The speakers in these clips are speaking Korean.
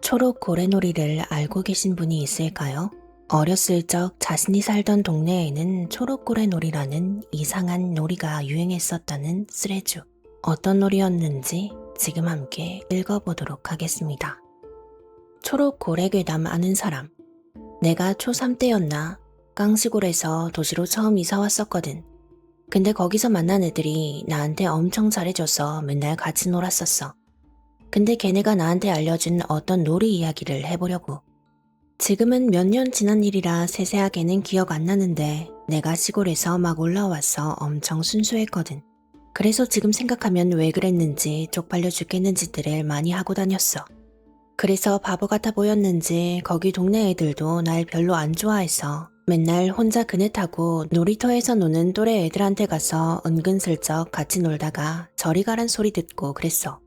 초록 고래놀이를 알고 계신 분이 있을까요? 어렸을 적 자신이 살던 동네에는 초록 고래놀이라는 이상한 놀이가 유행했었다는 쓰레주. 어떤 놀이였는지 지금 함께 읽어보도록 하겠습니다. 초록 고래괴담 아는 사람. 내가 초3 때였나 깡시골에서 도시로 처음 이사 왔었거든. 근데 거기서 만난 애들이 나한테 엄청 잘해줘서 맨날 같이 놀았었어. 근데 걔네가 나한테 알려준 어떤 놀이 이야기를 해보려고. 지금은 몇 년 지난 일이라 세세하게는 기억 안 나는데 내가 시골에서 막 올라와서 엄청 순수했거든. 그래서 지금 생각하면 왜 그랬는지 쪽팔려 죽겠는 짓들을 많이 하고 다녔어. 그래서 바보 같아 보였는지 거기 동네 애들도 날 별로 안 좋아해서 맨날 혼자 그네 타고 놀이터에서 노는 또래 애들한테 가서 은근슬쩍 같이 놀다가 저리 가란 소리 듣고 그랬어.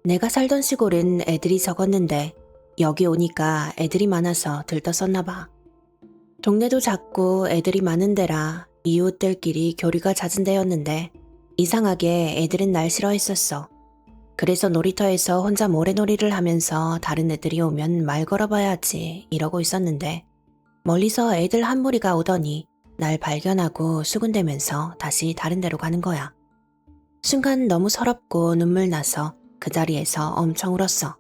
내가 살던 시골은 애들이 적었는데 여기 오니까 애들이 많아서 들떴었나 봐. 동네도 작고 애들이 많은 데라 이웃들끼리 교류가 잦은 데였는데 이상하게 애들은 날 싫어했었어. 그래서 놀이터에서 혼자 모래놀이를 하면서 다른 애들이 오면 말 걸어봐야지 이러고 있었는데 멀리서 애들 한 무리가 오더니 날 발견하고 수군대면서 다시 다른 데로 가는 거야. 순간 너무 서럽고 눈물 나서 그 자리에서 엄청 울었어.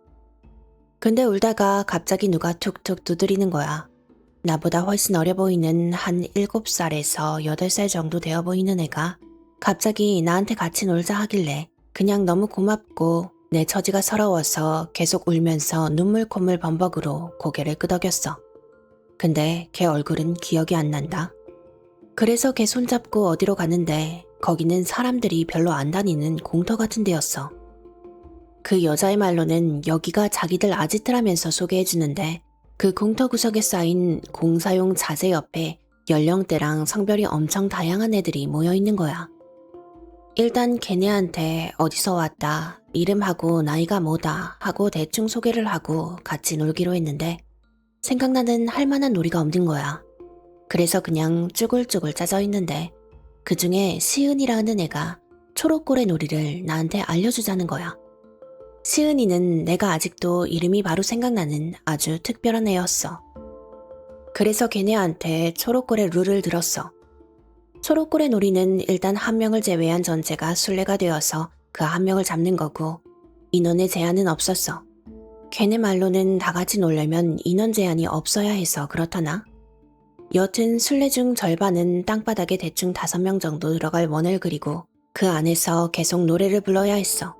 근데 울다가 갑자기 누가 툭툭 두드리는 거야. 나보다 훨씬 어려 보이는 한 7살에서 8살 정도 되어 보이는 애가 갑자기 나한테 같이 놀자 하길래 그냥 너무 고맙고 내 처지가 서러워서 계속 울면서 눈물 콧물 범벅으로 고개를 끄덕였어. 근데 걔 얼굴은 기억이 안 난다. 그래서 걔 손잡고 어디로 가는데 거기는 사람들이 별로 안 다니는 공터 같은 데였어. 그 여자의 말로는 여기가 자기들 아지트라면서 소개해주는데 그 공터 구석에 쌓인 공사용 자재 옆에 연령대랑 성별이 엄청 다양한 애들이 모여있는 거야. 일단 걔네한테 어디서 왔다, 이름하고 나이가 뭐다 하고 대충 소개를 하고 같이 놀기로 했는데 생각나는 할 만한 놀이가 없는 거야. 그래서 그냥 쭈글쭈글 짜져 있는데 그 중에 시은이라는 애가 초록고래 놀이를 나한테 알려주자는 거야. 시은이는 내가 아직도 이름이 바로 생각나는 아주 특별한 애였어. 그래서 걔네한테 초록고래 룰을 들었어. 초록고래 놀이는 일단 한 명을 제외한 전체가 순례가 되어서 그 한 명을 잡는 거고 인원의 제한은 없었어. 걔네 말로는 다 같이 놀려면 인원 제한이 없어야 해서 그렇더나? 여튼 순례 중 절반은 땅바닥에 대충 5명 정도 들어갈 원을 그리고 그 안에서 계속 노래를 불러야 했어.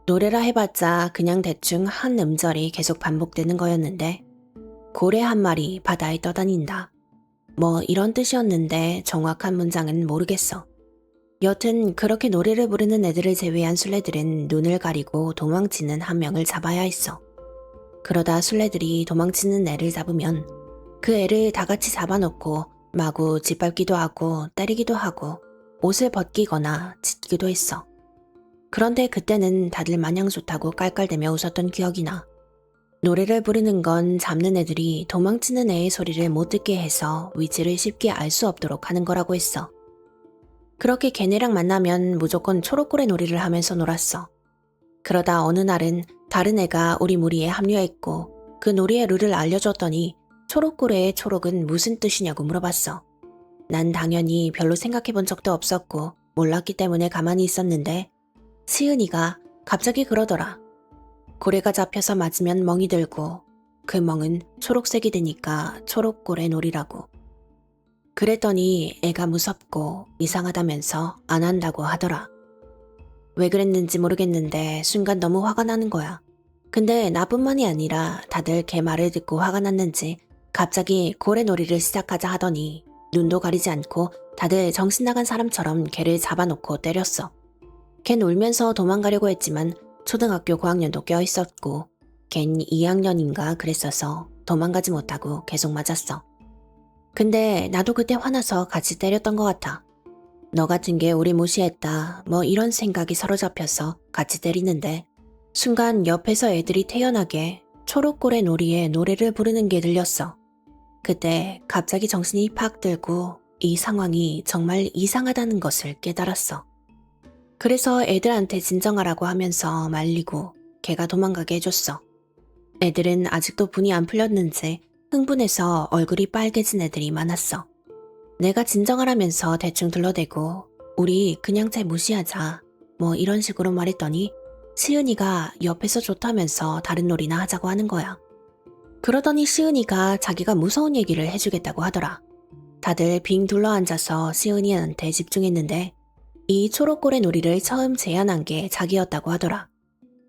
노래라 해봤자 그냥 대충 한 음절이 계속 반복되는 거였는데 고래 한 마리 바다에 떠다닌다. 뭐 이런 뜻이었는데 정확한 문장은 모르겠어. 여튼 그렇게 노래를 부르는 애들을 제외한 순례들은 눈을 가리고 도망치는 한 명을 잡아야 했어. 그러다 순례들이 도망치는 애를 잡으면 그 애를 다 같이 잡아놓고 마구 짓밟기도 하고 때리기도 하고 옷을 벗기거나 찢기도 했어. 그런데 그때는 다들 마냥 좋다고 깔깔대며 웃었던 기억이 나. 노래를 부르는 건 잡는 애들이 도망치는 애의 소리를 못 듣게 해서 위치를 쉽게 알 수 없도록 하는 거라고 했어. 그렇게 걔네랑 만나면 무조건 초록고래 놀이를 하면서 놀았어. 그러다 어느 날은 다른 애가 우리 무리에 합류했고 그 놀이의 룰을 알려줬더니 초록고래의 초록은 무슨 뜻이냐고 물어봤어. 난 당연히 별로 생각해본 적도 없었고 몰랐기 때문에 가만히 있었는데 시은이가 갑자기 그러더라. 고래가 잡혀서 맞으면 멍이 들고 그 멍은 초록색이 되니까 초록고래 놀이라고. 그랬더니 애가 무섭고 이상하다면서 안 한다고 하더라. 왜 그랬는지 모르겠는데 순간 너무 화가 나는 거야. 근데 나뿐만이 아니라 다들 걔 말을 듣고 화가 났는지 갑자기 고래놀이를 시작하자 하더니 눈도 가리지 않고 다들 정신 나간 사람처럼 걔를 잡아놓고 때렸어. 걘 울면서 도망가려고 했지만 초등학교 고학년도 껴있었고 걘 2학년인가 그랬어서 도망가지 못하고 계속 맞았어. 근데 나도 그때 화나서 같이 때렸던 것 같아. 너 같은 게 우리 무시했다 뭐 이런 생각이 사로잡혀서 같이 때리는데 순간 옆에서 애들이 태연하게 초록고래 놀이에 노래를 부르는 게 들렸어. 그때 갑자기 정신이 팍 들고 이 상황이 정말 이상하다는 것을 깨달았어. 그래서 애들한테 진정하라고 하면서 말리고 걔가 도망가게 해줬어. 애들은 아직도 분이 안 풀렸는지 흥분해서 얼굴이 빨개진 애들이 많았어. 내가 진정하라면서 대충 둘러대고 우리 그냥 쟤 무시하자 뭐 이런 식으로 말했더니 시은이가 옆에서 좋다면서 다른 놀이나 하자고 하는 거야. 그러더니 시은이가 자기가 무서운 얘기를 해주겠다고 하더라. 다들 빙 둘러앉아서 시은이한테 집중했는데 이 초록고래 놀이를 처음 제안한 게 자기였다고 하더라.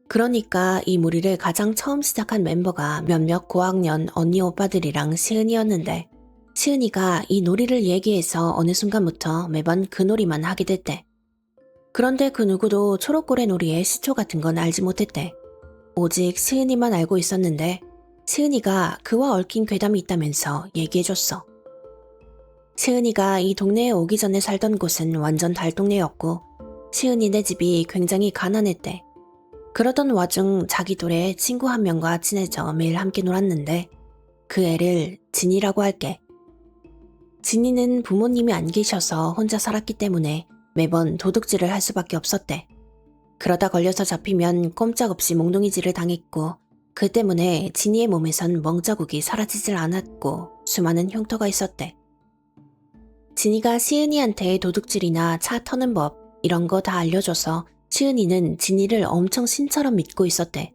그러니까 이 놀이를 가장 처음 시작한 멤버가 몇몇 고학년 언니 오빠들이랑 시은이였는데 시은이가 이 놀이를 얘기해서 어느 순간부터 매번 그 놀이만 하게 됐대. 그런데 그 누구도 초록고래 놀이의 시초 같은 건 알지 못했대. 오직 시은이만 알고 있었는데 시은이가 그와 얽힌 괴담이 있다면서 얘기해줬어. 시은이가 이 동네에 오기 전에 살던 곳은 완전 달동네였고 시은이네 집이 굉장히 가난했대. 그러던 와중 자기 또래 친구 한 명과 친해져 매일 함께 놀았는데 그 애를 진이라고 할게. 진이는 부모님이 안 계셔서 혼자 살았기 때문에 매번 도둑질을 할 수밖에 없었대. 그러다 걸려서 잡히면 꼼짝없이 몽둥이질을 당했고 그 때문에 진이의 몸에선 멍자국이 사라지질 않았고 수많은 흉터가 있었대. 진이가 시은이한테 도둑질이나 차 터는 법 이런 거 다 알려줘서 시은이는 진이를 엄청 신처럼 믿고 있었대.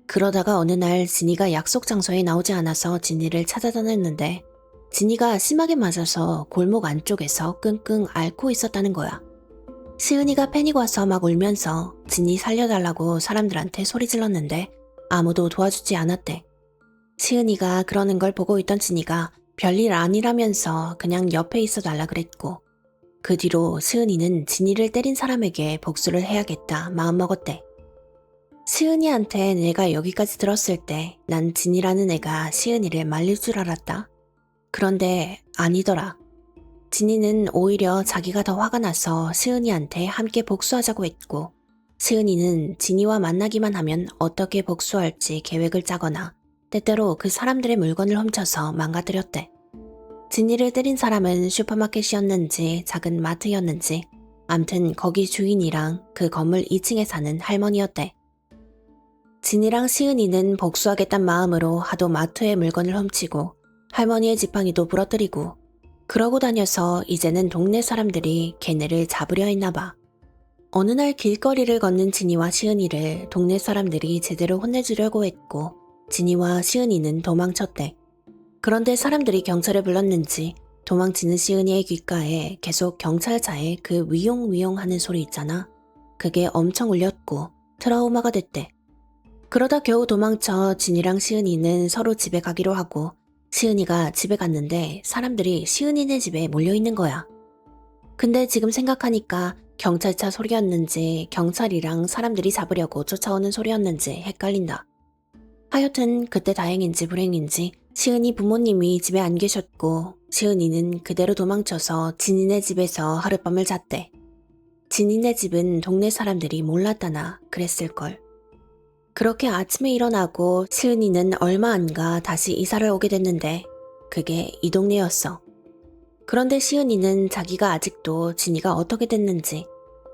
그러다가 어느 날 진이가 약속 장소에 나오지 않아서 진이를 찾아다녔는데 진이가 심하게 맞아서 골목 안쪽에서 끙끙 앓고 있었다는 거야. 시은이가 패닉 와서 막 울면서 진이 살려달라고 사람들한테 소리 질렀는데 아무도 도와주지 않았대. 시은이가 그러는 걸 보고 있던 진이가 별일 아니라면서 그냥 옆에 있어달라 그랬고 그 뒤로 시은이는 진이를 때린 사람에게 복수를 해야겠다 마음먹었대. 시은이한테 내가 여기까지 들었을 때 난 진이라는 애가 시은이를 말릴 줄 알았다. 그런데 아니더라. 진이는 오히려 자기가 더 화가 나서 시은이한테 함께 복수하자고 했고 시은이는 진이와 만나기만 하면 어떻게 복수할지 계획을 짜거나 때때로 그 사람들의 물건을 훔쳐서 망가뜨렸대. 진이를 때린 사람은 슈퍼마켓이었는지 작은 마트였는지 암튼 거기 주인이랑 그 건물 2층에 사는 할머니였대. 진이랑 시은이는 복수하겠단 마음으로 하도 마트의 물건을 훔치고 할머니의 지팡이도 부러뜨리고 그러고 다녀서 이제는 동네 사람들이 걔네를 잡으려 했나 봐. 어느 날 길거리를 걷는 진이와 시은이를 동네 사람들이 제대로 혼내주려고 했고 진이와 시은이는 도망쳤대. 그런데 사람들이 경찰을 불렀는지 도망치는 시은이의 귓가에 계속 경찰차에 그 위용위용 하는 소리 있잖아. 그게 엄청 울렸고 트라우마가 됐대. 그러다 겨우 도망쳐 진이랑 시은이는 서로 집에 가기로 하고 시은이가 집에 갔는데 사람들이 시은이네 집에 몰려있는 거야. 근데 지금 생각하니까 경찰차 소리였는지 경찰이랑 사람들이 잡으려고 쫓아오는 소리였는지 헷갈린다. 하여튼 그때 다행인지 불행인지 시은이 부모님이 집에 안 계셨고 시은이는 그대로 도망쳐서 진이네 집에서 하룻밤을 잤대. 진이네 집은 동네 사람들이 몰랐다나 그랬을걸. 그렇게 아침에 일어나고 시은이는 얼마 안 가 다시 이사를 오게 됐는데 그게 이 동네였어. 그런데 시은이는 자기가 아직도 진이가 어떻게 됐는지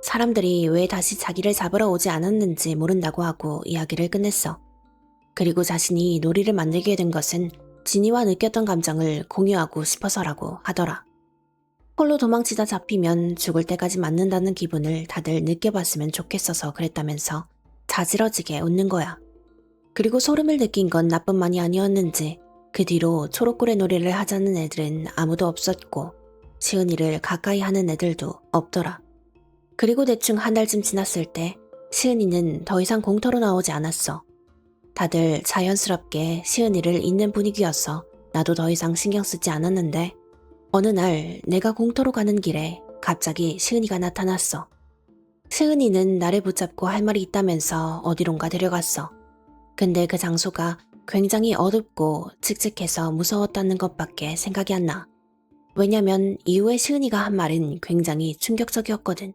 사람들이 왜 다시 자기를 잡으러 오지 않았는지 모른다고 하고 이야기를 끝냈어. 그리고 자신이 놀이를 만들게 된 것은 진이와 느꼈던 감정을 공유하고 싶어서라고 하더라. 홀로 도망치다 잡히면 죽을 때까지 맞는다는 기분을 다들 느껴봤으면 좋겠어서 그랬다면서 자지러지게 웃는 거야. 그리고 소름을 느낀 건 나뿐만이 아니었는지 그 뒤로 초록고래 놀이를 하자는 애들은 아무도 없었고 시은이를 가까이 하는 애들도 없더라. 그리고 대충 한 달쯤 지났을 때 시은이는 더 이상 공터로 나오지 않았어. 다들 자연스럽게 시은이를 잊는 분위기여서 나도 더 이상 신경 쓰지 않았는데 어느 날 내가 공터로 가는 길에 갑자기 시은이가 나타났어. 시은이는 나를 붙잡고 할 말이 있다면서 어디론가 데려갔어. 근데 그 장소가 굉장히 어둡고 칙칙해서 무서웠다는 것밖에 생각이 안 나. 왜냐면 이후에 시은이가 한 말은 굉장히 충격적이었거든.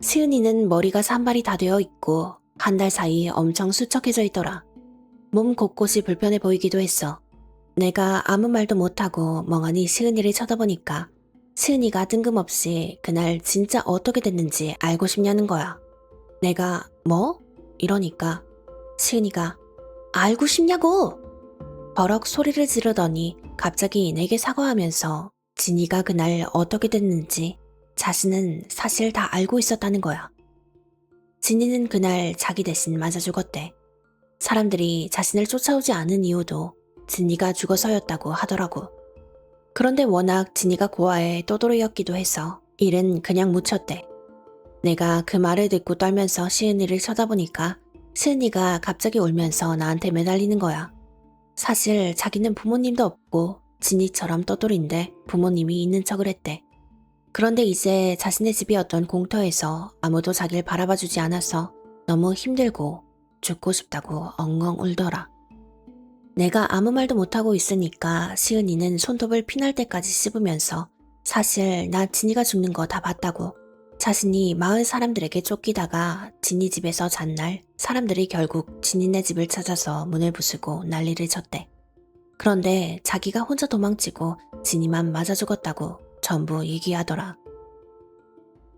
시은이는 머리가 산발이 다 되어 있고 한 달 사이 엄청 수척해져 있더라. 몸 곳곳이 불편해 보이기도 했어. 내가 아무 말도 못하고 멍하니 시은이를 쳐다보니까 시은이가 뜬금없이 그날 진짜 어떻게 됐는지 알고 싶냐는 거야. 내가 뭐? 이러니까 시은이가 알고 싶냐고! 버럭 소리를 지르더니 갑자기 내게 사과하면서 진이가 그날 어떻게 됐는지 자신은 사실 다 알고 있었다는 거야. 진이는 그날 자기 대신 맞아 죽었대. 사람들이 자신을 쫓아오지 않은 이유도 진이가 죽어서였다고 하더라고. 그런데 워낙 진이가 고아의 또돌이였기도 해서 일은 그냥 묻혔대. 내가 그 말을 듣고 떨면서 시은이를 쳐다보니까 시은이가 갑자기 울면서 나한테 매달리는 거야. 사실 자기는 부모님도 없고 진이처럼 떠돌인데 부모님이 있는 척을 했대. 그런데 이제 자신의 집이었던 공터에서 아무도 자기를 바라봐주지 않아서 너무 힘들고 죽고 싶다고 엉엉 울더라. 내가 아무 말도 못하고 있으니까 시은이는 손톱을 피날 때까지 씹으면서 사실 나 진이가 죽는 거 다 봤다고. 자신이 마을 사람들에게 쫓기다가 진이 집에서 잔 날 사람들이 결국 진이네 집을 찾아서 문을 부수고 난리를 쳤대. 그런데 자기가 혼자 도망치고 진이만 맞아 죽었다고 전부 얘기하더라.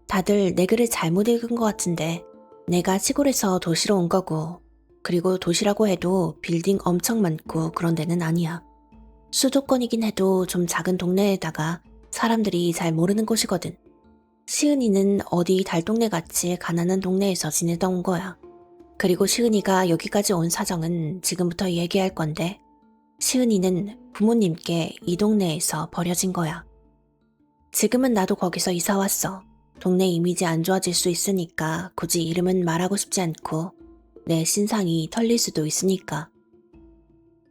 다들 내 글을 잘못 읽은 것 같은데 내가 시골에서 도시로 온 거고 그리고 도시라고 해도 빌딩 엄청 많고 그런 데는 아니야. 수도권이긴 해도 좀 작은 동네에다가 사람들이 잘 모르는 곳이거든. 시은이는 어디 달동네같이 가난한 동네에서 지내다 온 거야. 그리고 시은이가 여기까지 온 사정은 지금부터 얘기할 건데 시은이는 부모님께 이 동네에서 버려진 거야. 지금은 나도 거기서 이사 왔어. 동네 이미지 안 좋아질 수 있으니까 굳이 이름은 말하고 싶지 않고 내 신상이 털릴 수도 있으니까.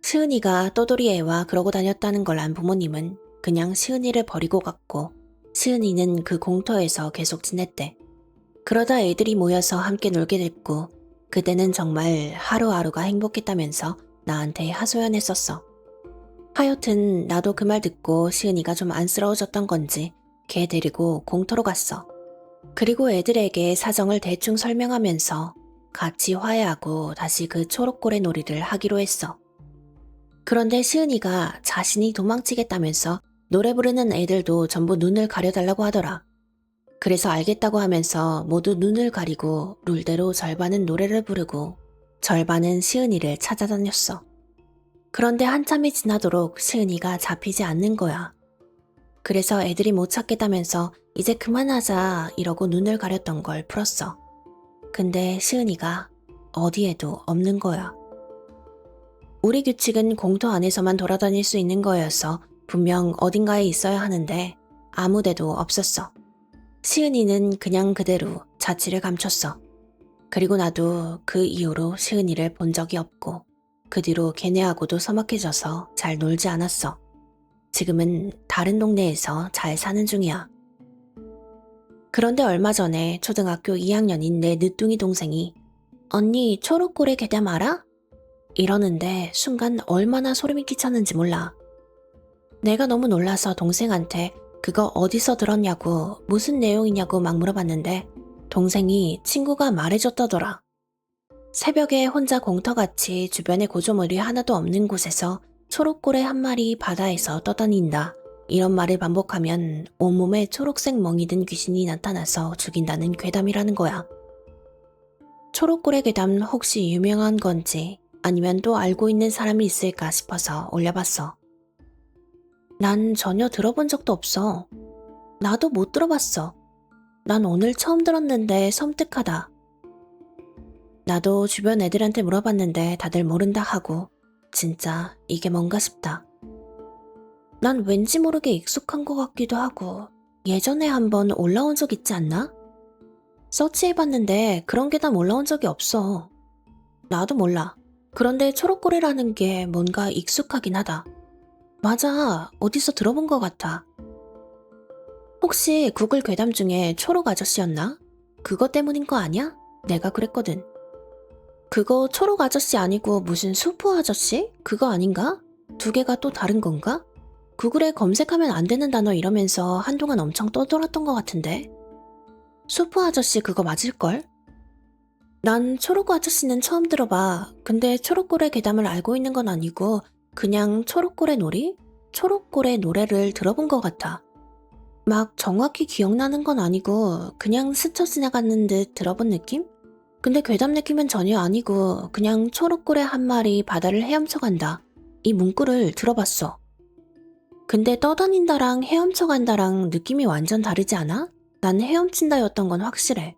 시은이가 떠돌이 애와 그러고 다녔다는 걸 안 부모님은 그냥 시은이를 버리고 갔고 시은이는 그 공터에서 계속 지냈대. 그러다 애들이 모여서 함께 놀게 됐고 그때는 정말 하루하루가 행복했다면서 나한테 하소연했었어. 하여튼 나도 그 말 듣고 시은이가 좀 안쓰러워졌던 건지 걔 데리고 공터로 갔어. 그리고 애들에게 사정을 대충 설명하면서 같이 화해하고 다시 그 초록고래 놀이를 하기로 했어. 그런데 시은이가 자신이 도망치겠다면서 노래 부르는 애들도 전부 눈을 가려달라고 하더라. 그래서 알겠다고 하면서 모두 눈을 가리고 룰대로 절반은 노래를 부르고 절반은 시은이를 찾아다녔어. 그런데 한참이 지나도록 시은이가 잡히지 않는 거야. 그래서 애들이 못 찾겠다면서 이제 그만하자 이러고 눈을 가렸던 걸 풀었어. 근데 시은이가 어디에도 없는 거야. 우리 규칙은 공터 안에서만 돌아다닐 수 있는 거여서 분명 어딘가에 있어야 하는데 아무 데도 없었어. 시은이는 그냥 그대로 자취를 감췄어. 그리고 나도 그 이후로 시은이를 본 적이 없고 그 뒤로 걔네하고도 서먹해져서 잘 놀지 않았어. 지금은 다른 동네에서 잘 사는 중이야. 그런데 얼마 전에 초등학교 2학년인 내 늦둥이 동생이 언니 초록고래 괴담 알아? 이러는데 순간 얼마나 소름이 끼쳤는지 몰라. 내가 너무 놀라서 동생한테 그거 어디서 들었냐고 무슨 내용이냐고 막 물어봤는데 동생이 친구가 말해줬다더라. 새벽에 혼자 공터같이 주변에 구조물이 하나도 없는 곳에서 초록고래 한 마리 바다에서 떠다닌다. 이런 말을 반복하면 온몸에 초록색 멍이 든 귀신이 나타나서 죽인다는 괴담이라는 거야. 초록고래 괴담 혹시 유명한 건지 아니면 또 알고 있는 사람이 있을까 싶어서 올려봤어. 난 전혀 들어본 적도 없어. 나도 못 들어봤어. 난 오늘 처음 들었는데 섬뜩하다. 나도 주변 애들한테 물어봤는데 다들 모른다 하고 진짜 이게 뭔가 싶다. 난 왠지 모르게 익숙한 것 같기도 하고 예전에 한번 올라온 적 있지 않나? 서치해봤는데 그런 괴담 올라온 적이 없어. 나도 몰라. 그런데 초록고래라는 게 뭔가 익숙하긴 하다. 맞아, 어디서 들어본 것 같아. 혹시 구글 괴담 중에 초록 아저씨였나? 그거 때문인 거 아니야? 내가 그랬거든. 그거 초록 아저씨 아니고 무슨 수프 아저씨? 그거 아닌가? 두 개가 또 다른 건가? 구글에 검색하면 안 되는 단어 이러면서 한동안 엄청 떠돌았던 것 같은데. 수프 아저씨 그거 맞을걸? 난 초록 아저씨는 처음 들어봐. 근데 초록고래 괴담을 알고 있는 건 아니고 그냥 초록고래 놀이? 초록고래 노래를 들어본 것 같아. 막 정확히 기억나는 건 아니고 그냥 스쳐 지나가는 듯 들어본 느낌? 근데 괴담 느낌은 전혀 아니고 그냥 초록고래 한 마리 바다를 헤엄쳐 간다. 이 문구를 들어봤어. 근데 떠다닌다랑 헤엄쳐 간다랑 느낌이 완전 다르지 않아? 난 헤엄친다였던 건 확실해.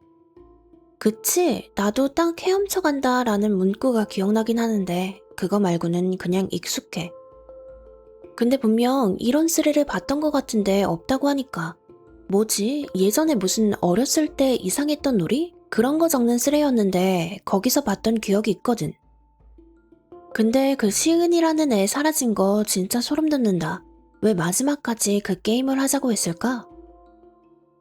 그치, 나도 딱 헤엄쳐 간다라는 문구가 기억나긴 하는데 그거 말고는 그냥 익숙해. 근데 분명 이런 스릴을 봤던 것 같은데 없다고 하니까 뭐지? 예전에 무슨 어렸을 때 이상했던 놀이? 그런 거 적는 스레였는데 거기서 봤던 기억이 있거든. 근데 그 시은이라는 애 사라진 거 진짜 소름 돋는다. 왜 마지막까지 그 게임을 하자고 했을까?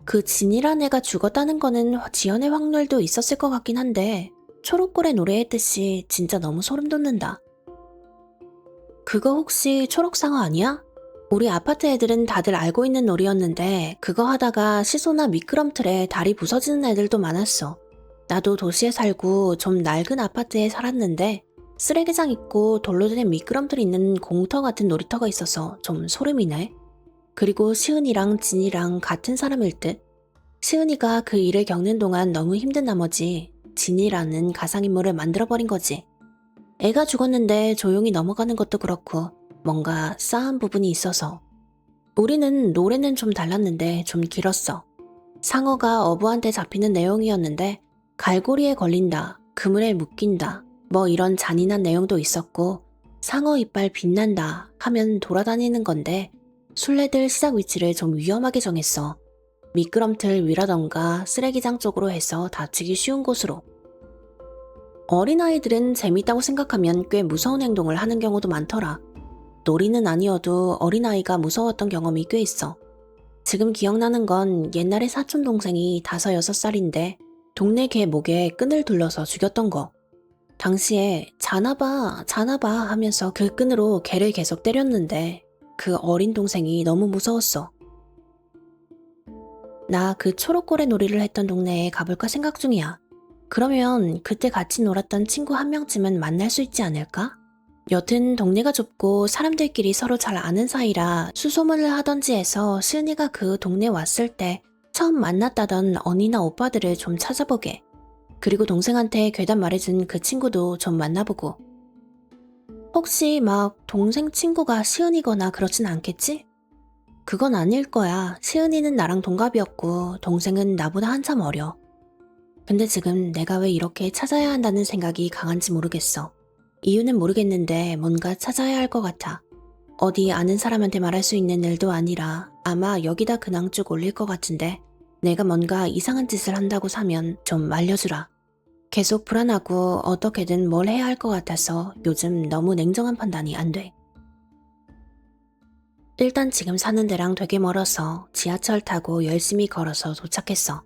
그 진이란 애가 죽었다는 거는 지연의 확률도 있었을 것 같긴 한데 초록골의 노래했듯이 진짜 너무 소름 돋는다. 그거 혹시 초록상어 아니야? 우리 아파트 애들은 다들 알고 있는 놀이였는데 그거 하다가 시소나 미끄럼틀에 다리 부서지는 애들도 많았어. 나도 도시에 살고 좀 낡은 아파트에 살았는데 쓰레기장 있고 돌로 된 미끄럼틀 있는 공터 같은 놀이터가 있어서 좀 소름이네. 그리고 시은이랑 진이랑 같은 사람일 듯. 시은이가 그 일을 겪는 동안 너무 힘든 나머지 진이라는 가상인물을 만들어버린 거지. 애가 죽었는데 조용히 넘어가는 것도 그렇고 뭔가 싸한 부분이 있어서. 우리는 노래는 좀 달랐는데 좀 길었어. 상어가 어부한테 잡히는 내용이었는데 갈고리에 걸린다, 그물에 묶인다, 뭐 이런 잔인한 내용도 있었고 상어 이빨 빛난다 하면 돌아다니는 건데 술래들 시작 위치를 좀 위험하게 정했어. 미끄럼틀 위라던가 쓰레기장 쪽으로 해서 다치기 쉬운 곳으로. 어린아이들은 재밌다고 생각하면 꽤 무서운 행동을 하는 경우도 많더라. 놀이는 아니어도 어린아이가 무서웠던 경험이 꽤 있어. 지금 기억나는 건 옛날에 사촌 동생이 5, 6살인데 동네 개 목에 끈을 둘러서 죽였던 거. 당시에 자나봐 자나봐 하면서 그 끈으로 개를 계속 때렸는데 그 어린 동생이 너무 무서웠어. 나 그 초록고래 놀이를 했던 동네에 가볼까 생각 중이야. 그러면 그때 같이 놀았던 친구 한 명쯤은 만날 수 있지 않을까? 여튼 동네가 좁고 사람들끼리 서로 잘 아는 사이라 수소문을 하던지 해서 시은이가 그 동네 왔을 때 처음 만났다던 언니나 오빠들을 좀 찾아보게. 그리고 동생한테 괴담 말해준 그 친구도 좀 만나보고. 혹시 막 동생 친구가 시은이거나 그렇진 않겠지? 그건 아닐 거야. 시은이는 나랑 동갑이었고 동생은 나보다 한참 어려. 근데 지금 내가 왜 이렇게 찾아야 한다는 생각이 강한지 모르겠어. 이유는 모르겠는데 뭔가 찾아야 할 것 같아. 어디 아는 사람한테 말할 수 있는 일도 아니라 아마 여기다 근황 쭉 올릴 것 같은데 내가 뭔가 이상한 짓을 한다고 사면 좀 알려주라. 계속 불안하고 어떻게든 뭘 해야 할 것 같아서 요즘 너무 냉정한 판단이 안 돼. 일단 지금 사는 데랑 되게 멀어서 지하철 타고 열심히 걸어서 도착했어.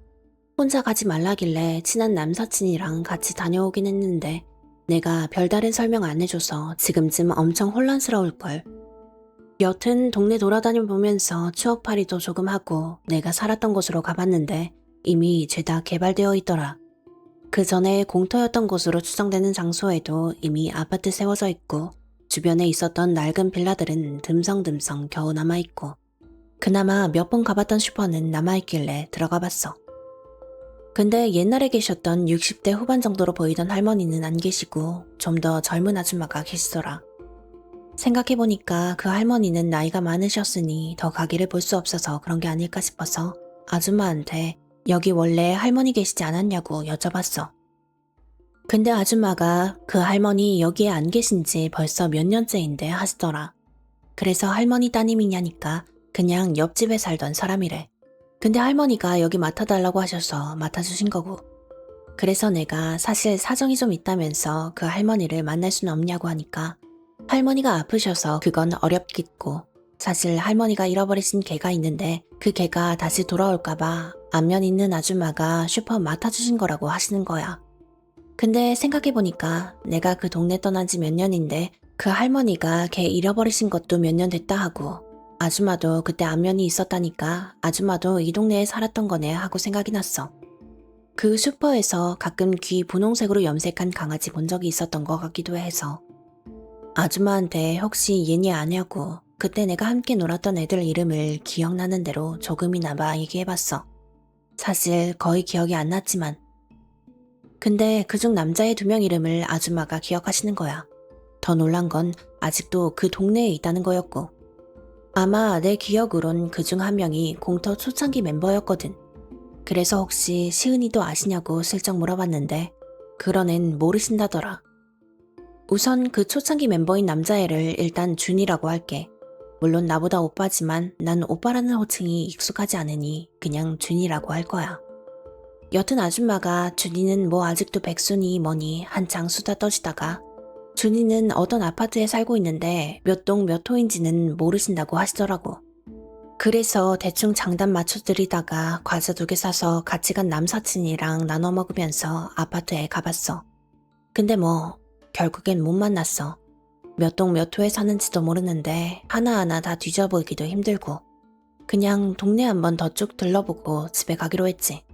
혼자 가지 말라길래 친한 남사친이랑 같이 다녀오긴 했는데 내가 별다른 설명 안 해줘서 지금쯤 엄청 혼란스러울걸. 여튼 동네 돌아다녀 보면서 추억팔이도 조금 하고 내가 살았던 곳으로 가봤는데 이미 죄다 개발되어 있더라. 그 전에 공터였던 곳으로 추정되는 장소에도 이미 아파트 세워져 있고 주변에 있었던 낡은 빌라들은 듬성듬성 겨우 남아있고 그나마 몇 번 가봤던 슈퍼는 남아있길래 들어가 봤어. 근데 옛날에 계셨던 60대 후반 정도로 보이던 할머니는 안 계시고 좀 더 젊은 아줌마가 계시더라. 생각해보니까 그 할머니는 나이가 많으셨으니 더 가게를 볼 수 없어서 그런 게 아닐까 싶어서 아줌마한테 여기 원래 할머니 계시지 않았냐고 여쭤봤어. 근데 아줌마가 그 할머니 여기에 안 계신 지 벌써 몇 년째인데 하시더라. 그래서 할머니 따님이냐니까 그냥 옆집에 살던 사람이래. 근데 할머니가 여기 맡아달라고 하셔서 맡아주신 거고. 그래서 내가 사실 사정이 좀 있다면서 그 할머니를 만날 수는 없냐고 하니까 할머니가 아프셔서 그건 어렵겠고 사실 할머니가 잃어버리신 개가 있는데 그 개가 다시 돌아올까봐 안면 있는 아줌마가 슈퍼 맡아주신 거라고 하시는 거야. 근데 생각해보니까 내가 그 동네 떠난 지 몇 년인데 그 할머니가 개 잃어버리신 것도 몇 년 됐다 하고 아줌마도 그때 안면이 있었다니까 아줌마도 이 동네에 살았던 거네 하고 생각이 났어. 그 슈퍼에서 가끔 귀 분홍색으로 염색한 강아지 본 적이 있었던 것 같기도 해서 아줌마한테 혹시 얘네 아냐고 그때 내가 함께 놀았던 애들 이름을 기억나는 대로 조금이나마 얘기해봤어. 사실 거의 기억이 안 났지만 근데 그중 남자의 2명 이름을 아줌마가 기억하시는 거야. 더 놀란 건 아직도 그 동네에 있다는 거였고. 아마 내 기억으론 그중 한 명이 공터 초창기 멤버였거든. 그래서 혹시 시은이도 아시냐고 슬쩍 물어봤는데 그런 앤 모르신다더라. 우선 그 초창기 멤버인 남자애를 일단 준이라고 할게. 물론 나보다 오빠지만 난 오빠라는 호칭이 익숙하지 않으니 그냥 준이라고 할 거야. 여튼 아줌마가 준이는 뭐 아직도 백수니 뭐니 한창 수다 떠시다가 준이는 어떤 아파트에 살고 있는데 몇 동 몇 호인지는 모르신다고 하시더라고. 그래서 대충 장단 맞춰드리다가 과자 2개 사서 같이 간 남사친이랑 나눠 먹으면서 아파트에 가봤어. 근데 뭐 결국엔 못 만났어. 몇 동 몇 호에 사는지도 모르는데 하나하나 다 뒤져보기도 힘들고 그냥 동네 한번 더 쭉 둘러보고 집에 가기로 했지.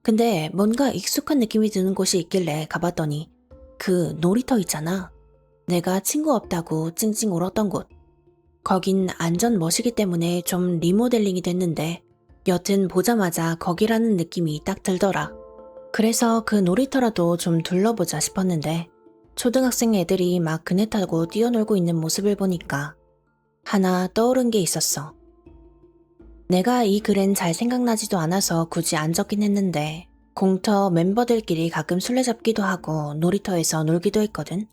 근데 뭔가 익숙한 느낌이 드는 곳이 있길래 가봤더니 그 놀이터 있잖아. 내가 친구 없다고 찡찡 울었던 곳. 거긴 안전 멋이기 때문에 좀 리모델링이 됐는데 여튼 보자마자 거기라는 느낌이 딱 들더라. 그래서 그 놀이터라도 좀 둘러보자 싶었는데 초등학생 애들이 막 그네 타고 뛰어놀고 있는 모습을 보니까 하나 떠오른 게 있었어. 내가 이 글엔 잘 생각나지도 않아서 굳이 안 적긴 했는데 공터 멤버들끼리 가끔 술래잡기도 하고 놀이터에서 놀기도 했거든.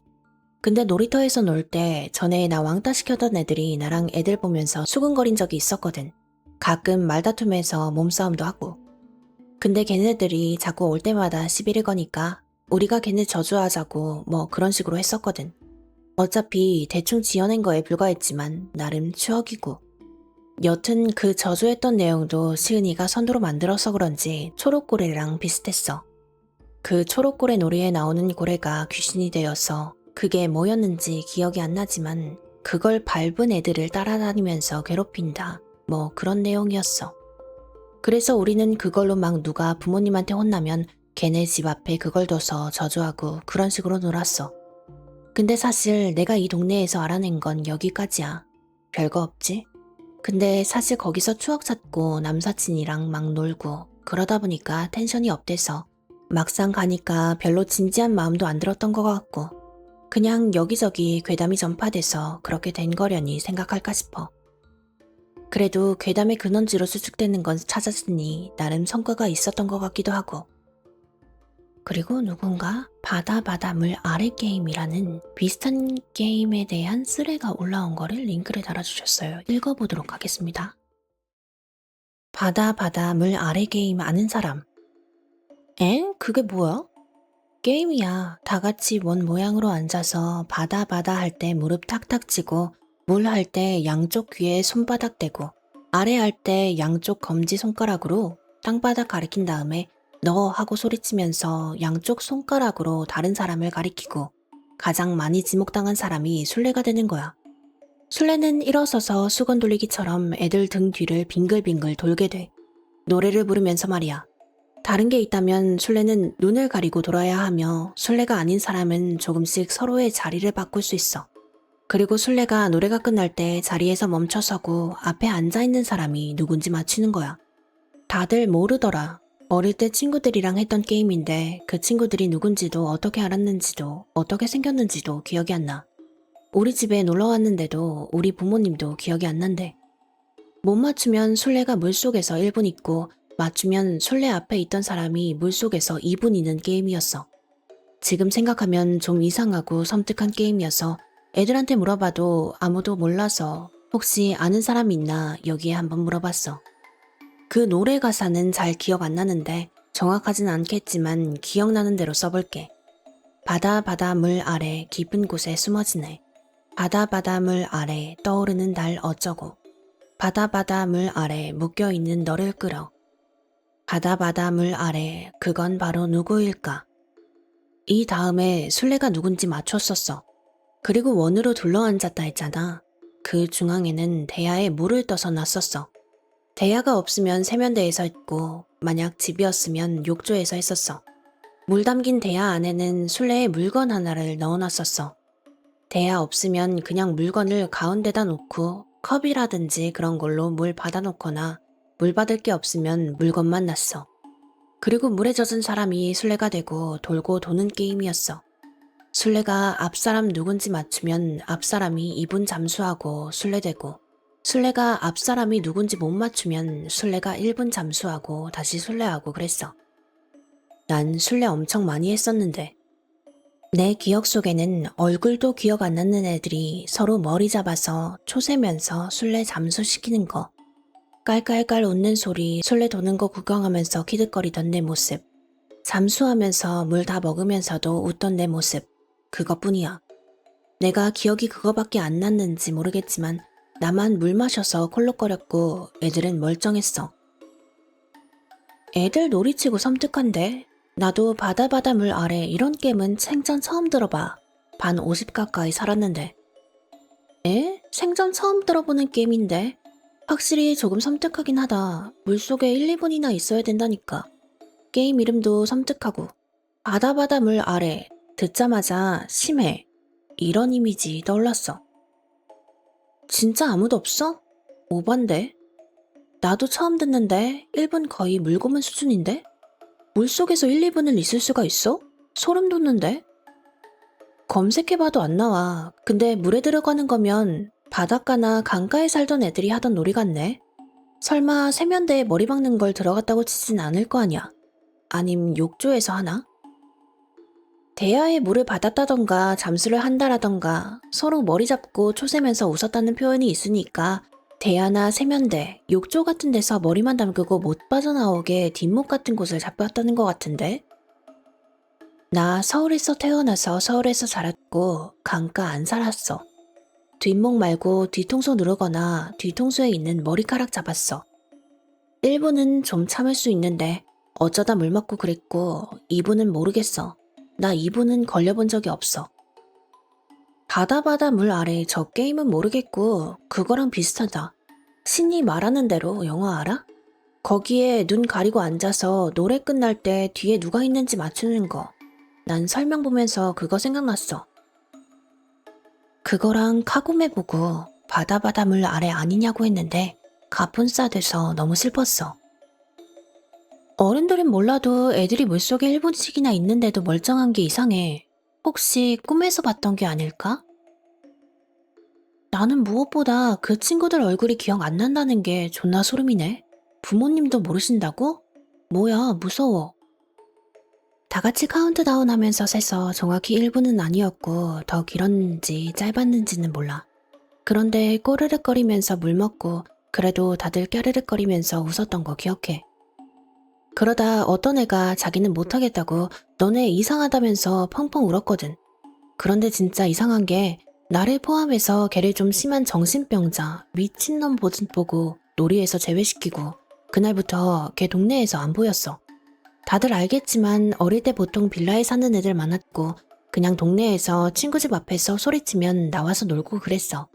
근데 놀이터에서 놀 때 전에 나 왕따 시켜던 애들이 나랑 애들 보면서 수근거린 적이 있었거든. 가끔 말다툼해서 몸싸움도 하고. 근데 걔네들이 자꾸 올 때마다 시비를 거니까 우리가 걔네 저주하자고 뭐 그런 식으로 했었거든. 어차피 대충 지어낸 거에 불과했지만 나름 추억이고. 여튼 그 저주했던 내용도 시은이가 선두로 만들어서 그런지 초록고래랑 비슷했어. 그 초록고래 놀이에 나오는 고래가 귀신이 되어서 그게 뭐였는지 기억이 안 나지만 그걸 밟은 애들을 따라다니면서 괴롭힌다. 뭐 그런 내용이었어. 그래서 우리는 그걸로 막 누가 부모님한테 혼나면 걔네 집 앞에 그걸 둬서 저주하고 그런 식으로 놀았어. 근데 사실 내가 이 동네에서 알아낸 건 여기까지야. 별거 없지? 근데 사실 거기서 추억 찾고 남사친이랑 막 놀고 그러다 보니까 텐션이 업돼서 막상 가니까 별로 진지한 마음도 안 들었던 것 같고 그냥 여기저기 괴담이 전파돼서 그렇게 된 거려니 생각할까 싶어. 그래도 괴담의 근원지로 수축되는 건 찾았으니 나름 성과가 있었던 것 같기도 하고. 그리고 누군가 바다 물 아래 게임이라는 비슷한 게임에 대한 쓰레가 올라온 거를 링크를 달아주셨어요. 읽어보도록 하겠습니다. 바다 물 아래 게임 아는 사람. 엥? 그게 뭐야? 게임이야. 다 같이 원 모양으로 앉아서 바다 할 때 무릎 탁탁 치고 물 할 때 양쪽 귀에 손바닥 대고 아래 할 때 양쪽 검지 손가락으로 땅바닥 가리킨 다음에 너 하고 소리치면서 양쪽 손가락으로 다른 사람을 가리키고 가장 많이 지목당한 사람이 술래가 되는 거야. 술래는 일어서서 수건 돌리기처럼 애들 등 뒤를 빙글빙글 돌게 돼. 노래를 부르면서 말이야. 다른 게 있다면 술래는 눈을 가리고 돌아야 하며 술래가 아닌 사람은 조금씩 서로의 자리를 바꿀 수 있어. 그리고 술래가 노래가 끝날 때 자리에서 멈춰서고 앞에 앉아있는 사람이 누군지 맞추는 거야. 다들 모르더라. 어릴 때 친구들이랑 했던 게임인데 그 친구들이 누군지도 어떻게 알았는지도 어떻게 생겼는지도 기억이 안 나. 우리 집에 놀러 왔는데도 우리 부모님도 기억이 안 난대. 못 맞추면 술래가 물속에서 1분 있고 맞추면 술래 앞에 있던 사람이 물속에서 2분 있는 게임이었어. 지금 생각하면 좀 이상하고 섬뜩한 게임이어서 애들한테 물어봐도 아무도 몰라서 혹시 아는 사람 있나 여기에 한번 물어봤어. 그 노래 가사는 잘 기억 안 나는데 정확하진 않겠지만 기억나는 대로 써볼게. 바다 물 아래 깊은 곳에 숨어지네. 바다 물 아래 떠오르는 달 어쩌고. 바다 물 아래 묶여있는 너를 끌어. 바다 물 아래 그건 바로 누구일까? 이 다음에 술래가 누군지 맞췄었어. 그리고 원으로 둘러앉았다 했잖아. 그 중앙에는 대야에 물을 떠서 놨었어. 대야가 없으면 세면대에서 했고 만약 집이었으면 욕조에서 했었어. 물 담긴 대야 안에는 술래의 물건 하나를 넣어놨었어. 대야 없으면 그냥 물건을 가운데다 놓고 컵이라든지 그런 걸로 물 받아놓거나 물 받을 게 없으면 물건만 놨어. 그리고 물에 젖은 사람이 술래가 되고 돌고 도는 게임이었어. 술래가 앞사람 누군지 맞추면 앞사람이 2분 잠수하고 술래되고, 술래가 앞사람이 누군지 못 맞추면 술래가 1분 잠수하고 다시 술래하고 그랬어. 난 술래 엄청 많이 했었는데, 내 기억 속에는 얼굴도 기억 안 나는 애들이 서로 머리 잡아서 초세면서 술래 잠수시키는 거, 깔깔깔 웃는 소리, 술래 도는 거 구경하면서 키득거리던 내 모습, 잠수하면서 물 다 먹으면서도 웃던 내 모습, 그것뿐이야. 내가 기억이 그거밖에 안 났는지 모르겠지만 나만 물 마셔서 콜록거렸고 애들은 멀쩡했어. 애들 놀이치고 섬뜩한데? 나도 바다 물 아래 이런 게임은 생전 처음 들어봐. 반 50 가까이 살았는데. 에? 생전 처음 들어보는 게임인데? 확실히 조금 섬뜩하긴 하다. 물속에 1, 2분이나 있어야 된다니까. 게임 이름도 섬뜩하고. 바다 물 아래. 듣자마자 심해. 이런 이미지 떠올랐어. 진짜 아무도 없어? 오반데? 나도 처음 듣는데 1분 거의 물고문 수준인데? 물속에서 1, 2분을 있을 수가 있어? 소름 돋는데? 검색해봐도 안 나와. 근데 물에 들어가는 거면 바닷가나 강가에 살던 애들이 하던 놀이 같네. 설마 세면대에 머리 박는 걸 들어갔다고 치진 않을 거 아니야. 아님 욕조에서 하나? 대야에 물을 받았다던가 잠수를 한다라던가 서로 머리 잡고 초세면서 웃었다는 표현이 있으니까 대야나 세면대, 욕조 같은 데서 머리만 담그고 못 빠져나오게 뒷목 같은 곳을 잡았다는 것 같은데? 나 서울에서 태어나서 서울에서 자랐고 강가 안 살았어. 뒷목 말고 뒤통수 누르거나 뒤통수에 있는 머리카락 잡았어. 1분은 좀 참을 수 있는데 어쩌다 물 맞고 그랬고 2분은 모르겠어. 나 2분은 걸려본 적이 없어. 바다 물 아래 저 게임은 모르겠고 그거랑 비슷하다. 신이 말하는 대로 영화 알아? 거기에 눈 가리고 앉아서 노래 끝날 때 뒤에 누가 있는지 맞추는 거. 난 설명 보면서 그거 생각났어. 그거랑 카고메 보고 바다 물 아래 아니냐고 했는데 가뿐싸 돼서 너무 슬펐어. 어른들은 몰라도 애들이 물속에 1분씩이나 있는데도 멀쩡한 게 이상해. 혹시 꿈에서 봤던 게 아닐까? 나는 무엇보다 그 친구들 얼굴이 기억 안 난다는 게 존나 소름이네. 부모님도 모르신다고? 뭐야, 무서워. 다 같이 카운트다운 하면서 세서 정확히 1분은 아니었고 더 길었는지 짧았는지는 몰라. 그런데 꼬르륵거리면서 물 먹고 그래도 다들 까르륵거리면서 웃었던 거 기억해. 그러다 어떤 애가 자기는 못하겠다고 너네 이상하다면서 펑펑 울었거든. 그런데 진짜 이상한 게 나를 포함해서 걔를 좀 심한 정신병자, 미친놈 보고 놀이에서 제외시키고 그날부터 걔 동네에서 안 보였어. 다들 알겠지만 어릴 때 보통 빌라에 사는 애들 많았고 그냥 동네에서 친구 집 앞에서 소리치면 나와서 놀고 그랬어.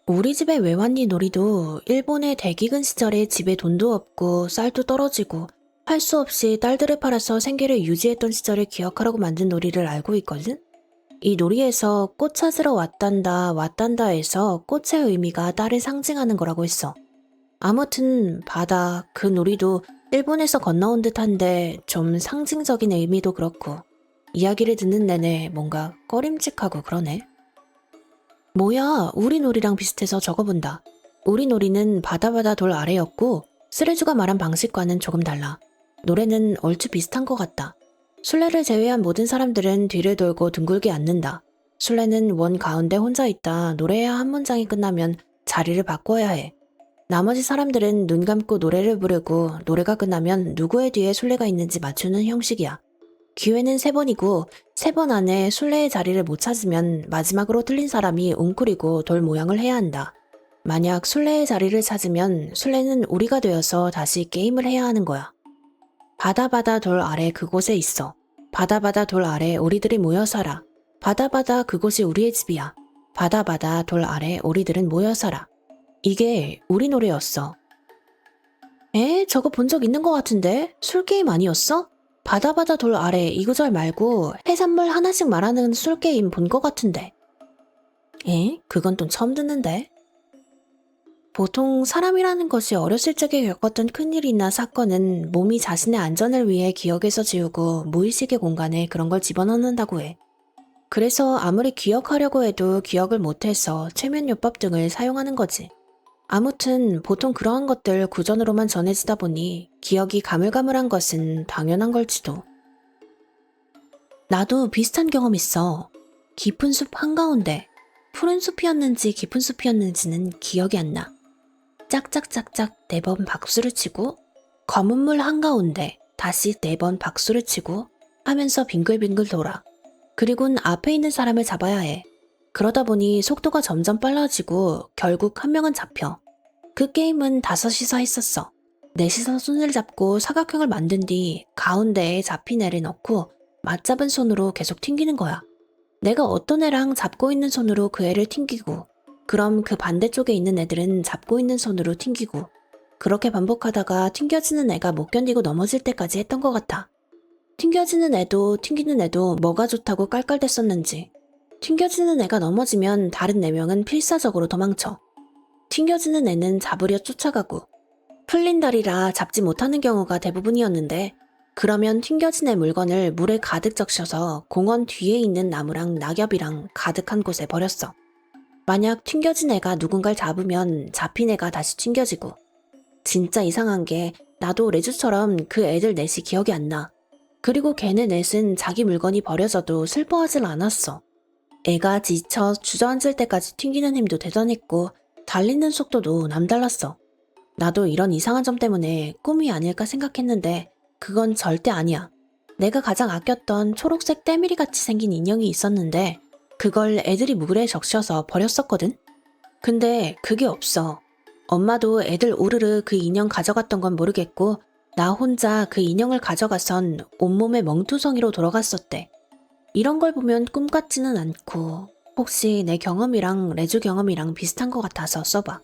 우리 집에 왜 왔니 놀이도 일본의 대기근 시절에 집에 돈도 없고 쌀도 떨어지고 할 수 없이 딸들을 팔아서 생계를 유지했던 시절을 기억하라고 만든 놀이를 알고 있거든? 이 놀이에서 꽃 찾으러 왔단다에서 꽃의 의미가 딸을 상징하는 거라고 했어. 아무튼 바다, 그 놀이도 일본에서 건너온 듯한데 좀 상징적인 의미도 그렇고 이야기를 듣는 내내 뭔가 꺼림칙하고 그러네. 뭐야, 우리 놀이랑 비슷해서 적어본다. 우리 놀이는 바다 돌 아래였고 쓰레주가 말한 방식과는 조금 달라. 노래는 얼추 비슷한 것 같다. 술래를 제외한 모든 사람들은 뒤를 돌고 둥글게 앉는다. 술래는 원 가운데 혼자 있다 노래의 한 문장이 끝나면 자리를 바꿔야 해. 나머지 사람들은 눈 감고 노래를 부르고 노래가 끝나면 누구의 뒤에 술래가 있는지 맞추는 형식이야. 기회는 3번이고 3번 안에 술래의 자리를 못 찾으면 마지막으로 틀린 사람이 웅크리고 돌 모양을 해야 한다. 만약 술래의 자리를 찾으면 술래는 우리가 되어서 다시 게임을 해야 하는 거야. 바다 돌 아래 그곳에 있어. 바다 돌 아래 우리들이 모여 살아. 바다 그곳이 우리의 집이야. 바다 돌 아래 우리들은 모여 살아. 이게 우리 노래였어. 저거 본 적 있는 것 같은데? 술게임 아니었어? 바다 돌 아래 이 구절 말고 해산물 하나씩 말하는 술게임 본 것 같은데. 그건 또 처음 듣는데. 보통 사람이라는 것이 어렸을 적에 겪었던 큰일이나 사건은 몸이 자신의 안전을 위해 기억에서 지우고 무의식의 공간에 그런 걸 집어넣는다고 해. 그래서 아무리 기억하려고 해도 기억을 못해서 최면요법 등을 사용하는 거지. 아무튼 보통 그러한 것들 구전으로만 전해지다 보니 기억이 가물가물한 것은 당연한 걸지도. 나도 비슷한 경험 있어. 깊은 숲 한가운데 푸른 숲이었는지 깊은 숲이었는지는 기억이 안 나. 짝짝짝짝 4번 박수를 치고 검은 물 한가운데 다시 4번 박수를 치고 하면서 빙글빙글 돌아. 그리곤 앞에 있는 사람을 잡아야 해. 그러다 보니 속도가 점점 빨라지고 결국 한 명은 잡혀. 그 게임은 5이서 했었어. 넷이서 손을 잡고 사각형을 만든 뒤 가운데에 잡힌 애를 넣고 맞잡은 손으로 계속 튕기는 거야. 내가 어떤 애랑 잡고 있는 손으로 그 애를 튕기고 그럼 그 반대쪽에 있는 애들은 잡고 있는 손으로 튕기고 그렇게 반복하다가 튕겨지는 애가 못 견디고 넘어질 때까지 했던 것 같아. 튕겨지는 애도 튕기는 애도 뭐가 좋다고 깔깔댔었는지. 튕겨지는 애가 넘어지면 다른 4명은 필사적으로 도망쳐. 튕겨지는 애는 잡으려 쫓아가고 풀린 다리라 잡지 못하는 경우가 대부분이었는데 그러면 튕겨진 애 물건을 물에 가득 적셔서 공원 뒤에 있는 나무랑 낙엽이랑 가득한 곳에 버렸어. 만약 튕겨진 애가 누군가를 잡으면 잡힌 애가 다시 튕겨지고. 진짜 이상한 게 나도 레주처럼 그 애들 넷이 기억이 안 나. 그리고 걔네 넷은 자기 물건이 버려져도 슬퍼하질 않았어. 애가 지쳐 주저앉을 때까지 튕기는 힘도 대단했고 달리는 속도도 남달랐어. 나도 이런 이상한 점 때문에 꿈이 아닐까 생각했는데 그건 절대 아니야. 내가 가장 아꼈던 초록색 때밀이같이 생긴 인형이 있었는데 그걸 애들이 물에 적셔서 버렸었거든? 근데 그게 없어. 엄마도 애들 오르르 그 인형 가져갔던 건 모르겠고 나 혼자 그 인형을 가져가선 온몸에 멍투성이로 돌아갔었대. 이런 걸 보면 꿈 같지는 않고 혹시 내 경험이랑 레주 경험이랑 비슷한 것 같아서 써봐.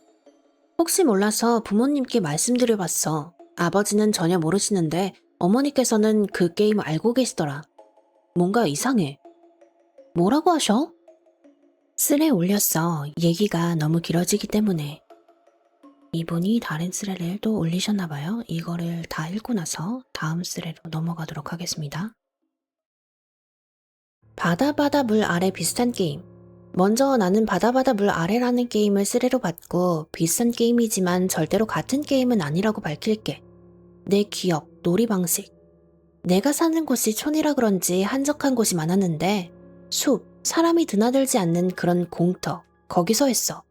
혹시 몰라서 부모님께 말씀드려봤어. 아버지는 전혀 모르시는데 어머니께서는 그 게임 알고 계시더라. 뭔가 이상해. 뭐라고 하셔? 슬에 올렸어. 얘기가 너무 길어지기 때문에. 이분이 다른 스레를 또 올리셨나봐요. 이거를 다 읽고 나서 다음 스레로 넘어가도록 하겠습니다. 바다 물 아래 비슷한 게임. 먼저 나는 바다 물 아래라는 게임을 스레로 받고 비슷한 게임이지만 절대로 같은 게임은 아니라고 밝힐게. 내 기억, 놀이 방식. 내가 사는 곳이 촌이라 그런지 한적한 곳이 많았는데 숲, 사람이 드나들지 않는 그런 공터, 거기서 했어.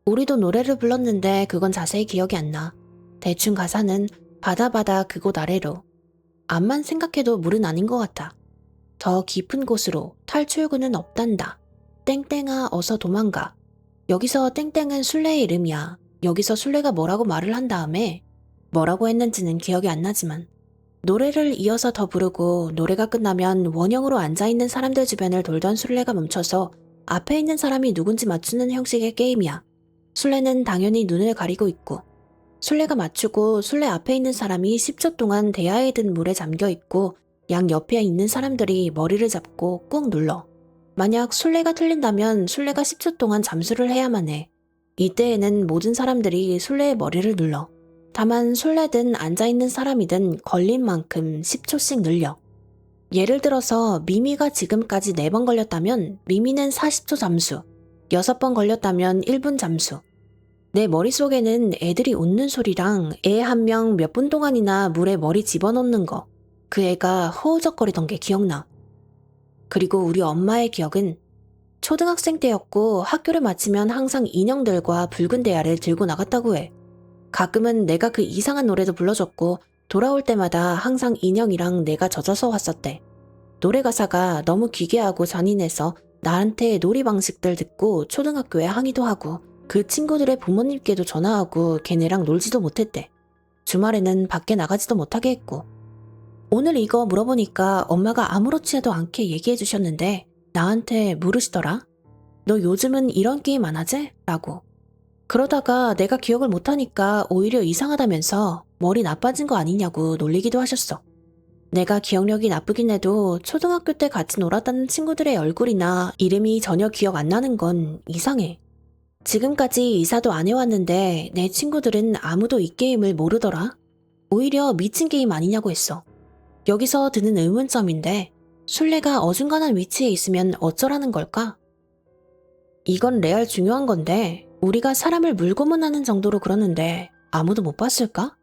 우리도 노래를 불렀는데 그건 자세히 기억이 안 나. 대충 가사는 바다 그곳 아래로. 암만 생각해도 물은 아닌 것 같아. 더 깊은 곳으로 탈출구는 없단다. 땡땡아 어서 도망가. 여기서 땡땡은 술래의 이름이야. 여기서 술래가 뭐라고 말을 한 다음에 뭐라고 했는지는 기억이 안 나지만 노래를 이어서 더 부르고 노래가 끝나면 원형으로 앉아있는 사람들 주변을 돌던 술래가 멈춰서 앞에 있는 사람이 누군지 맞추는 형식의 게임이야. 술래는 당연히 눈을 가리고 있고 술래가 맞추고 술래 앞에 있는 사람이 10초 동안 대야에 든 물에 잠겨있고 양 옆에 있는 사람들이 머리를 잡고 꾹 눌러. 만약 술래가 틀린다면 술래가 10초 동안 잠수를 해야만 해. 이때에는 모든 사람들이 술래의 머리를 눌러. 다만 술래든 앉아있는 사람이든 걸린 만큼 10초씩 늘려. 예를 들어서 미미가 지금까지 4번 걸렸다면 미미는 40초 잠수, 6번 걸렸다면 1분 잠수. 내 머릿속에는 애들이 웃는 소리랑 애 한 명 몇 분 동안이나 물에 머리 집어넣는 거, 그 애가 허우적거리던 게 기억나. 그리고 우리 엄마의 기억은 초등학생 때였고 학교를 마치면 항상 인형들과 붉은 대야를 들고 나갔다고 해. 가끔은 내가 그 이상한 노래도 불러줬고 돌아올 때마다 항상 인형이랑 내가 젖어서 왔었대. 노래 가사가 너무 기괴하고 잔인해서 나한테 놀이 방식들 듣고 초등학교에 항의도 하고 그 친구들의 부모님께도 전화하고 걔네랑 놀지도 못했대. 주말에는 밖에 나가지도 못하게 했고. 오늘 이거 물어보니까 엄마가 아무렇지도 않게 얘기해 주셨는데 나한테 물으시더라. 너 요즘은 이런 게임 안 하지? 라고. 그러다가 내가 기억을 못하니까 오히려 이상하다면서 머리 나빠진 거 아니냐고 놀리기도 하셨어. 내가 기억력이 나쁘긴 해도 초등학교 때 같이 놀았다는 친구들의 얼굴이나 이름이 전혀 기억 안 나는 건 이상해. 지금까지 이사도 안 해왔는데 내 친구들은 아무도 이 게임을 모르더라. 오히려 미친 게임 아니냐고 했어. 여기서 드는 의문점인데 술래가 어중간한 위치에 있으면 어쩌라는 걸까? 이건 레알 중요한 건데 우리가 사람을 물고문하는 정도로 그러는데 아무도 못 봤을까?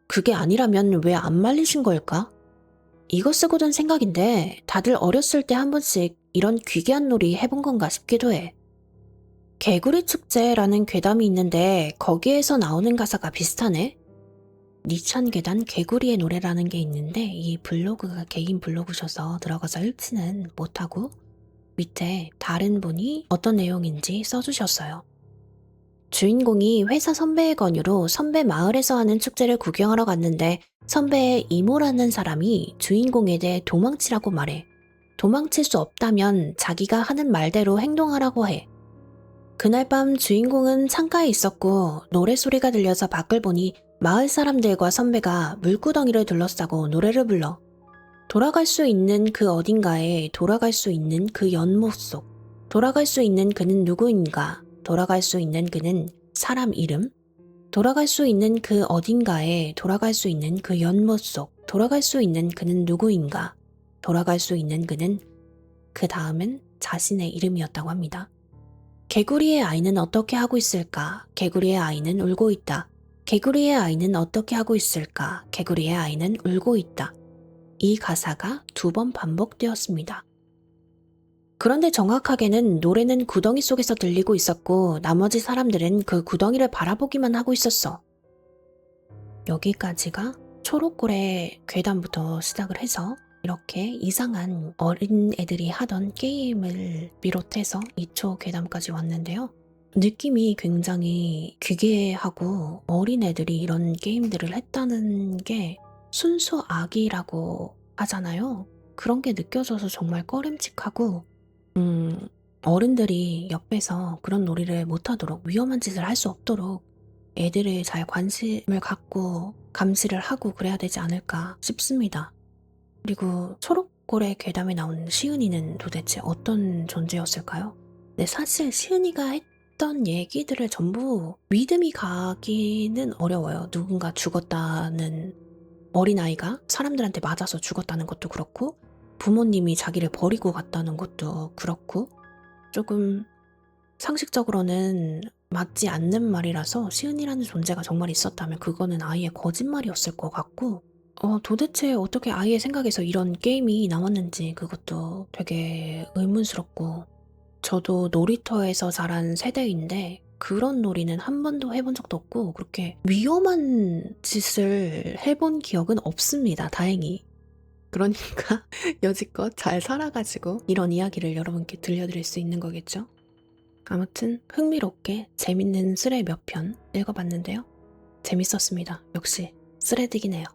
그게 아니라면 왜 안 말리신 걸까? 이거 쓰고 든 생각인데 다들 어렸을 때 한 번씩 이런 귀괴한 놀이 해본 건가 싶기도 해. 개구리 축제라는 괴담이 있는데 거기에서 나오는 가사가 비슷하네? 니천 계단 개구리의 노래라는 게 있는데 이 블로그가 개인 블로그셔서 들어가서 읽지는 못하고 밑에 다른 분이 어떤 내용인지 써주셨어요. 주인공이 회사 선배의 권유로 선배 마을에서 하는 축제를 구경하러 갔는데 선배의 이모라는 사람이 주인공에 대해 도망치라고 말해. 도망칠 수 없다면 자기가 하는 말대로 행동하라고 해. 그날 밤 주인공은 창가에 있었고 노래소리가 들려서 밖을 보니 마을 사람들과 선배가 물구덩이를 둘러싸고 노래를 불러. 돌아갈 수 있는 그 어딘가에 돌아갈 수 있는 그 연못 속. 돌아갈 수 있는 그는 누구인가? 돌아갈 수 있는 그는 사람 이름? 돌아갈 수 있는 그 어딘가에 돌아갈 수 있는 그 연못 속. 돌아갈 수 있는 그는 누구인가? 돌아갈 수 있는 그는 그 다음은 자신의 이름이었다고 합니다. 개구리의 아이는 어떻게 하고 있을까? 개구리의 아이는 울고 있다. 개구리의 아이는 어떻게 하고 있을까? 개구리의 아이는 울고 있다. 이 가사가 2번 반복되었습니다. 그런데 정확하게는 노래는 구덩이 속에서 들리고 있었고 나머지 사람들은 그 구덩이를 바라보기만 하고 있었어. 여기까지가 초록골의 괴담부터 시작을 해서 이렇게 이상한 어린 애들이 하던 게임을 비롯해서 2초 괴담까지 왔는데요. 느낌이 굉장히 귀괴하고 어린 애들이 이런 게임들을 했다는 게 순수 악이라고 하잖아요. 그런 게 느껴져서 정말 꺼림칙하고 어른들이 옆에서 그런 놀이를 못하도록 위험한 짓을 할 수 없도록 애들을 잘 관심을 갖고 감시를 하고 그래야 되지 않을까 싶습니다. 그리고 초록골의 괴담에 나온 시은이는 도대체 어떤 존재였을까요? 근데 사실 시은이가 했던 얘기들을 전부 믿음이 가기는 어려워요. 누군가 죽었다는 어린아이가 사람들한테 맞아서 죽었다는 것도 그렇고 부모님이 자기를 버리고 갔다는 것도 그렇고 조금 상식적으로는 맞지 않는 말이라서 시은이라는 존재가 정말 있었다면 그거는 아이의 거짓말이었을 것 같고 도대체 어떻게 아이의 생각에서 이런 게임이 나왔는지 그것도 되게 의문스럽고 저도 놀이터에서 자란 세대인데 그런 놀이는 한 번도 해본 적도 없고 그렇게 위험한 짓을 해본 기억은 없습니다. 다행히. 그러니까 여지껏 잘 살아가지고 이런 이야기를 여러분께 들려드릴 수 있는 거겠죠? 아무튼 흥미롭게 재밌는 스레 몇 편 읽어봤는데요. 재밌었습니다. 역시 스레드긴 해요.